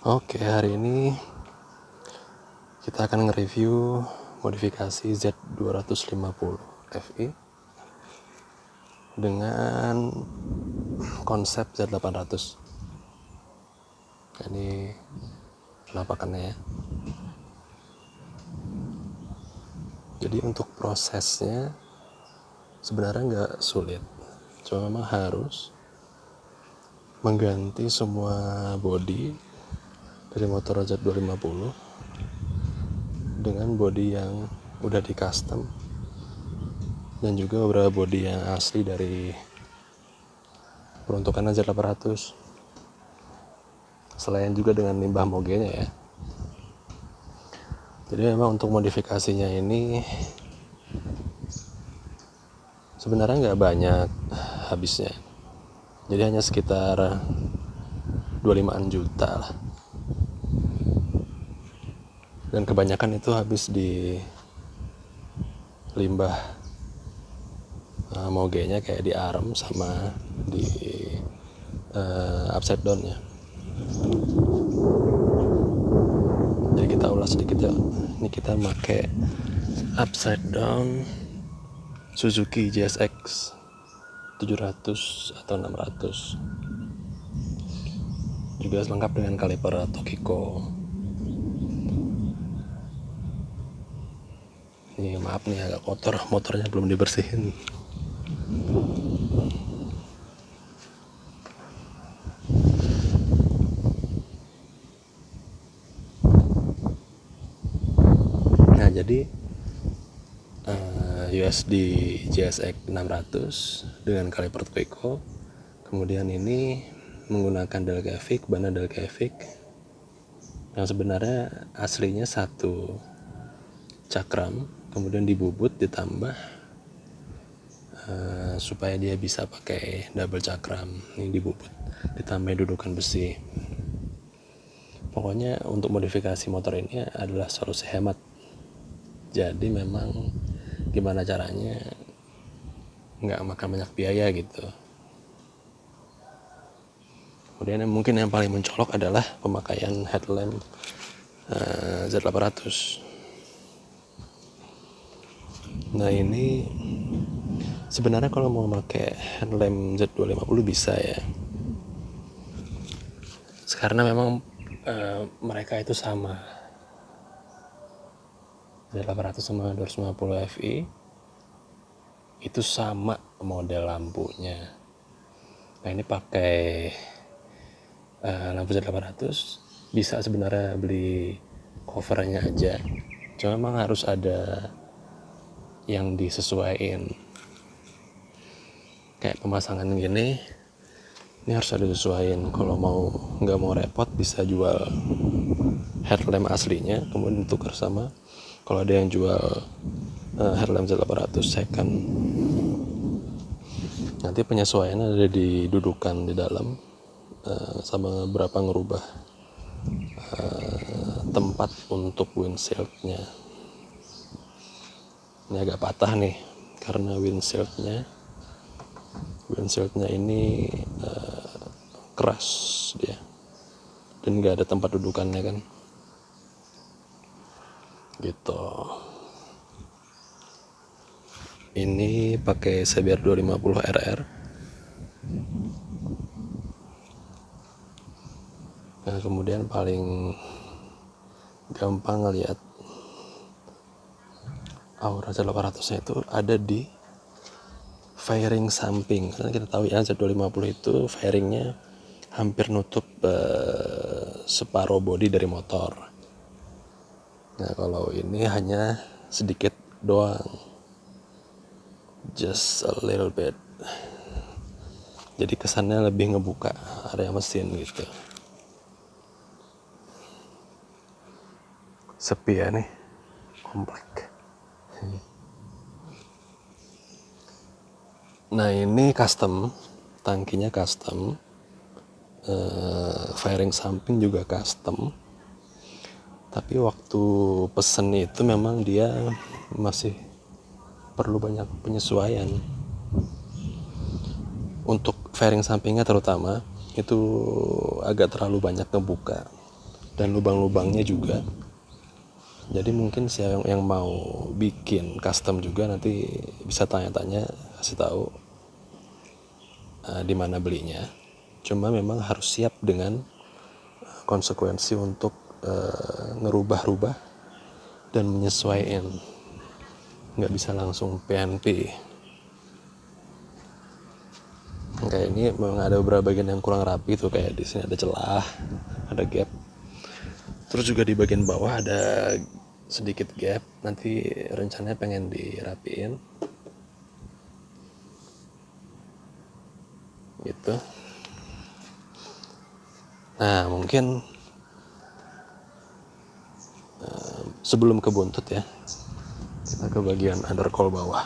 Oke, hari ini kita akan nge-review modifikasi Z250 Fi dengan konsep Z800. Ini penampakannya ya. Jadi untuk prosesnya sebenarnya nggak sulit, cuma memang harus mengganti semua bodi dari motor Z250 dengan bodi yang udah di custom dan juga beberapa bodi yang asli dari peruntukan Z800, selain juga dengan limbah mogenya ya. Jadi memang untuk modifikasinya ini sebenarnya nggak banyak habisnya, jadi hanya sekitar 25 juta lah, dan kebanyakan itu habis di limbah mogenya kayak di arm sama di upside down ya. Jadi kita ulas sedikit ya. Ini kita pakai upside down Suzuki JSX 700 atau 600, juga lengkap dengan kaliper Tokiko. Ini maaf nih agak kotor, motornya belum dibersihin. Nah jadi USD JSX 600 dengan kaliper Tokiko, kemudian ini menggunakan Delcavic, bahan Delcavic yang sebenarnya aslinya satu cakram, kemudian dibubut ditambah supaya dia bisa pakai double cakram. Ini dibubut ditambah dudukan besi. Pokoknya untuk modifikasi motor ini adalah solusi hemat. Jadi memang gimana caranya nggak makan banyak biaya gitu. Kemudian mungkin yang paling mencolok adalah pemakaian headlamp Z800. Nah ini sebenarnya kalau mau pakai headlamp Z250 bisa ya, karena memang mereka itu sama, Z800 sama 250 Fi itu sama model lampunya. Nah ini pakai lampu Z800 bisa sebenarnya beli covernya aja, cuma memang harus ada yang disesuaikan. Kayak pemasangan gini, ini harus ada disesuaikan. Kalau nggak mau repot, bisa jual headlamp aslinya kemudian ditukar sama, kalau ada yang jual headlamp Z800 second. Nanti penyesuaiannya ada di dudukan di dalam, sama berapa ngerubah tempat untuk windshieldnya. Ini agak patah nih karena windshieldnya ini keras dia dan nggak ada tempat dudukannya kan gitu. Ini pakai CBR 250 RR. Nah kemudian paling gampang ngelihat aura Z800 nya itu ada di fairing samping. Karena kita tahu ya Z250 itu fairingnya hampir nutup separuh bodi dari motor. Nah kalau ini hanya sedikit doang, just a little bit, jadi kesannya lebih ngebuka area mesin gitu. Sepi ya nih, komplek. Nah ini custom, tangkinya custom, fairing samping juga custom. Tapi waktu pesen itu memang dia masih perlu banyak penyesuaian. Untuk fairing sampingnya terutama itu agak terlalu banyak ngebuka. dan lubang-lubangnya juga. Jadi mungkin siapa yang mau bikin custom juga nanti bisa tanya-tanya, kasih tahu di mana belinya. Cuma memang harus siap dengan konsekuensi untuk ngerubah-rubah dan menyesuaikan. Nggak bisa langsung PNP. Kayak ini memang ada beberapa bagian yang kurang rapi tuh, kayak di sini ada celah, ada gap. Terus juga di bagian bawah ada sedikit gap. Nanti rencananya pengen dirapiin. Gitu. Nah, mungkin sebelum ke buntut ya, kita ke bagian undercowl bawah.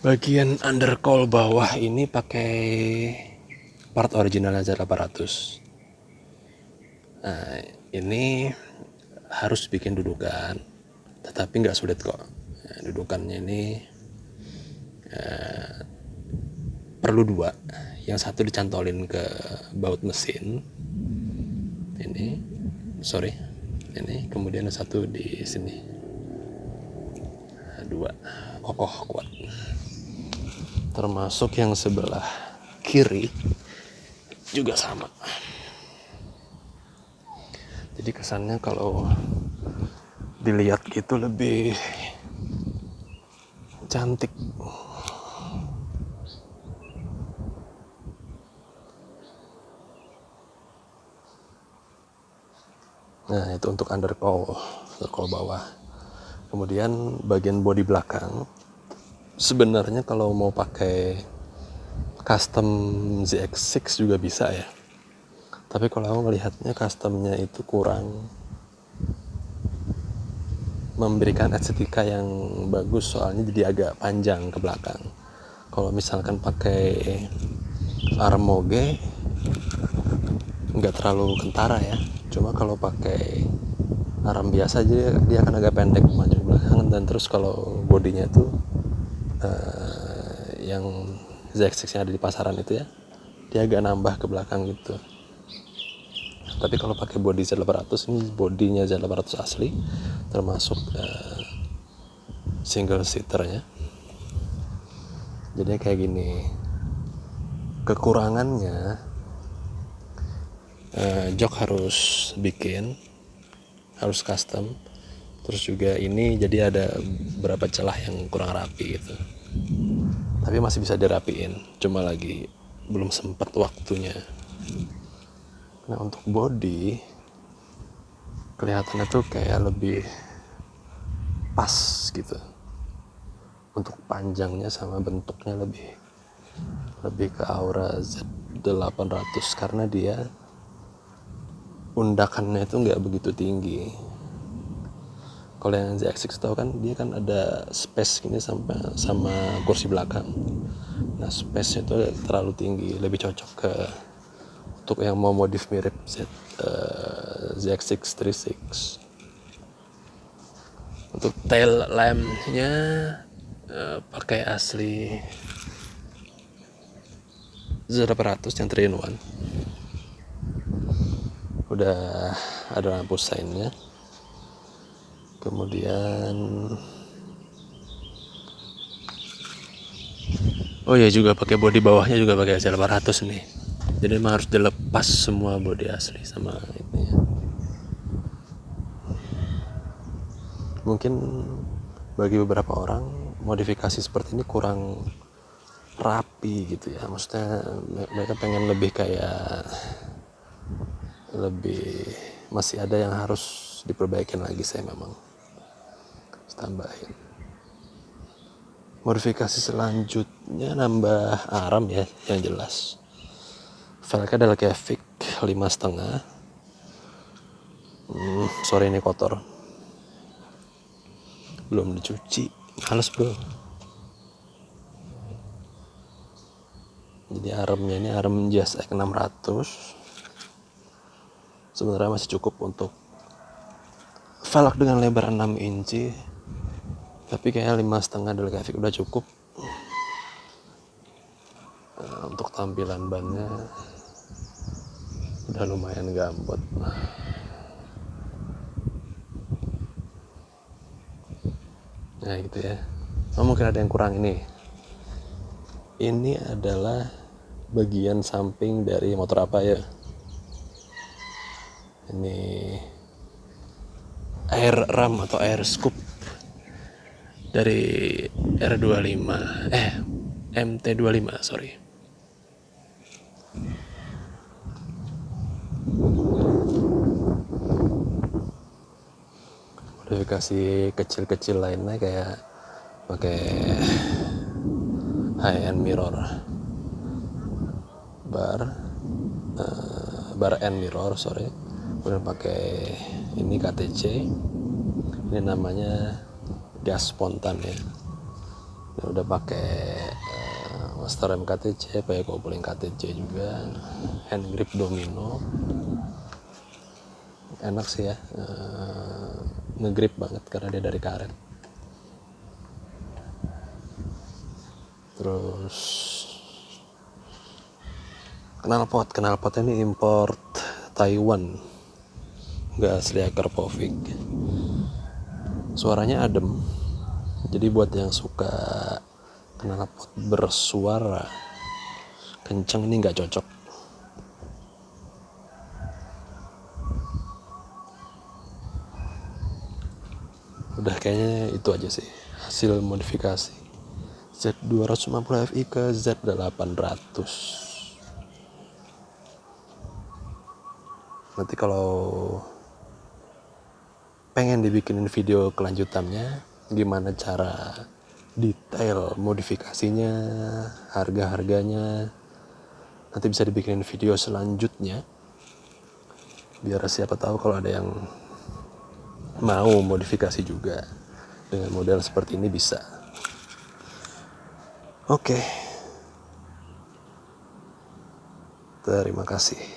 Bagian undercowl bawah ini pakai part originalnya Z800. Nah, ini harus bikin dudukan, tetapi nggak sulit kok. Nah, dudukannya ini perlu dua. Yang satu dicantolin ke baut mesin. Ini kemudian satu di sini. Nah, dua, kokoh kuat. Termasuk yang sebelah kiri juga sama. Jadi kesannya kalau dilihat gitu lebih cantik. Nah, itu untuk undercowl bawah. Kemudian bagian bodi belakang, sebenarnya kalau mau pakai custom ZX6 juga bisa ya. Tapi kalau aku melihatnya customnya itu kurang memberikan estetika yang bagus, soalnya jadi agak panjang ke belakang. Kalau misalkan pakai armoge nggak terlalu kentara ya. Cuma kalau pakai aram biasa aja dia akan agak pendek maju ke belakang. Dan terus kalau bodinya itu yang ZX6 yang ada di pasaran itu ya, dia agak nambah ke belakang gitu. Tapi kalau pakai bodi Z800, ini bodinya Z800 asli, termasuk single seaternya. Jadi kayak gini. Kekurangannya jok harus bikin, harus custom. Terus juga ini jadi ada beberapa celah yang kurang rapi gitu. Tapi masih bisa dirapiin, cuma lagi belum sempat waktunya. Nah, untuk body kelihatannya tuh kayak lebih pas gitu. Untuk panjangnya sama bentuknya lebih ke aura Z800 karena dia undakannya itu nggak begitu tinggi. Kalau yang ZX6 tahu kan dia kan ada space gini sama kursi belakang. Nah, space itu terlalu tinggi, lebih cocok ke untuk yang mau modif mirip ZX636. Untuk tail lampnya pakai asli Z800 yang 3-in-1. Udah ada lampu sainnya. Kemudian oh ya, juga pakai bodi bawahnya juga pakai Z800 nih. Jadi memang harus dilepas semua bodi asli sama ini. Mungkin bagi beberapa orang modifikasi seperti ini kurang rapi gitu ya. Maksudnya mereka pengen lebih kayak masih ada yang harus diperbaikin lagi, saya memang tambahin. Modifikasi selanjutnya nambah aram ya, yang jelas. Velgnya adalah Kevik 5,5. Sorry ini kotor, belum dicuci, males bro. Jadi aremnya ini arem Jazz X600. Sebenarnya masih cukup untuk velg dengan lebar 6 inci, tapi kayaknya 5,5 dari Kevik udah cukup. Untuk tampilan bannya udah lumayan gambot. Nah gitu ya. Mungkin ada yang kurang ini. Ini adalah bagian samping dari motor apa ya? Ini air ram atau air scoop dari R25 MT25 sorry. Modifikasi kecil-kecil lainnya kayak pakai high end mirror, bar end mirror sorry, kemudian pakai ini KTC, ini namanya gas spontan ya. Ini udah pakai master rem KTC, pakai kopling KTC juga, hand grip Domino, enak sih ya, ngegrip banget karena dia dari karet. Terus knalpotnya ini import Taiwan, nggak asli Karpovic. Suaranya adem, jadi buat yang suka knalpot bersuara kenceng ini nggak cocok. Udah kayaknya itu aja sih hasil modifikasi Z250 Fi ke Z800. Nanti kalau pengen dibikinin video kelanjutannya gimana cara detail modifikasinya, harga-harganya, nanti bisa dibikinin video selanjutnya biar siapa tahu kalau ada yang mau modifikasi juga dengan model seperti ini bisa. Oke. Terima kasih.